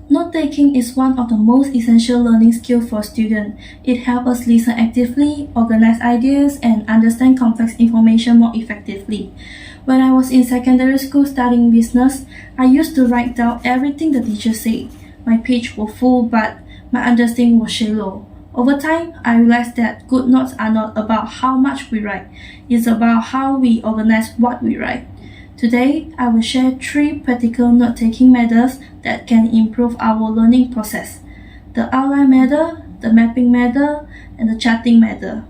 Note-taking is one of the most essential learning skills for students. It helps us listen actively, organize ideas, and understand complex information more effectively. When I was in secondary school studying business, I used to write down everything the teacher said. My page was full, but my understanding was shallow. Over time, I realized that good notes are not about how much we write, it's about how we organize what we write. Today, I will share 3 practical note-taking methods that can improve our learning process: the outline method, the mapping method, and the charting method.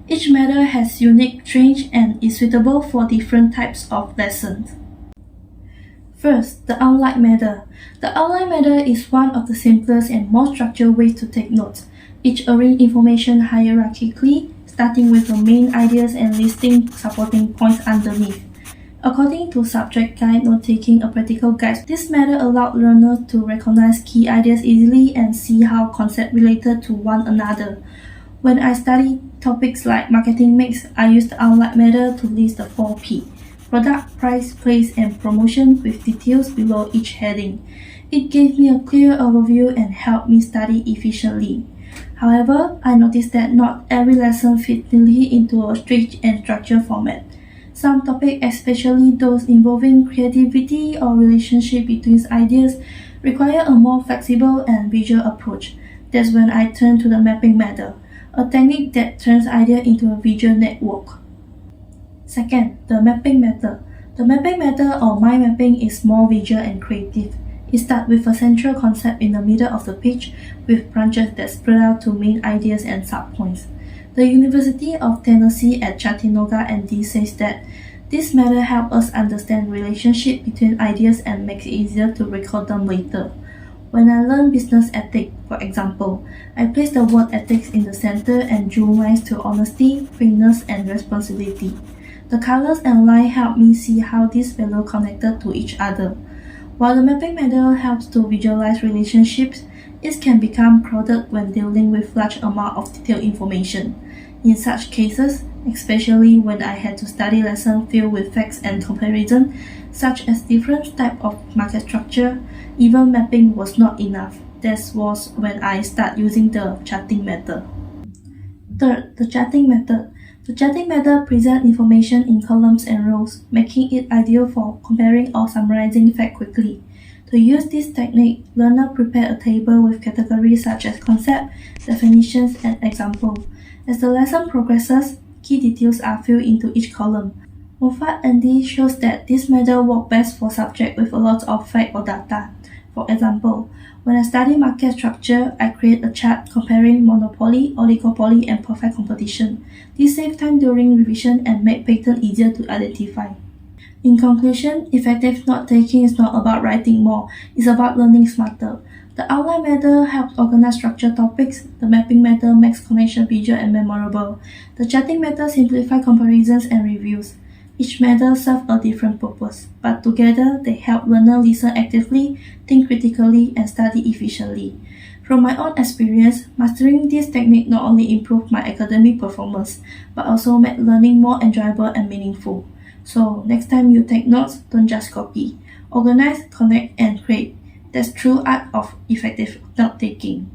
Each method has unique strengths and is suitable for different types of lessons. First, the outline method. The outline method is one of the simplest and most structured ways to take notes. Each arrange information hierarchically, starting with the main ideas and listing supporting points underneath. According to Subject Guide Note-Taking, a practical guide, this method allows learners to recognize key ideas easily and see how concepts related to one another. When I study topics like marketing mix, I use the outline method to list the 4 P: product, price, place, and promotion, with details below each heading. It gave me a clear overview and helped me study efficiently. However, I noticed that not every lesson fits neatly into a strict and structured format. Some topics, especially those involving creativity or relationship between ideas, require a more flexible and visual approach. That's when I turn to the mapping method, a technique that turns ideas into a visual network. Second, the mapping method. The mapping method, or mind mapping, is more visual and creative. It starts with a central concept in the middle of the page, with branches that spread out to main ideas and subpoints. The University of Tennessee at Chattanooga, ND, says that this method helps us understand relationship between ideas and makes it easier to recall them later. When I learn business ethics, for example, I place the word ethics in the center and drew lines to honesty, fairness, and responsibility. The colors and lines help me see how these values connected to each other. While the mapping method helps to visualize relationships, it can become crowded when dealing with large amounts of detailed information. In such cases, especially when I had to study lessons filled with facts and comparison, such as different types of market structure, even mapping was not enough. That was when I started using the charting method. Third, the charting method. The charting method presents information in columns and rows, making it ideal for comparing or summarizing facts quickly. To use this technique, learners prepare a table with categories such as concept, definitions, and examples. As the lesson progresses, key details are filled into each column. Moffat ND shows that this method works best for subjects with a lot of facts or data. For example, when I study market structure, I create a chart comparing monopoly, oligopoly, and perfect competition. This saves time during revision and makes patterns easier to identify. In conclusion, effective note-taking is not about writing more, it's about learning smarter. The outline method helps organize structured topics, the mapping method makes connection visual and memorable, the charting method simplifies comparisons and reviews. Each method serves a different purpose, but together they help learners listen actively, think critically, and study efficiently. From my own experience, mastering this technique not only improved my academic performance, but also made learning more enjoyable and meaningful. So, next time you take notes, don't just copy. Organize, connect, and create. That's true art of effective note-taking.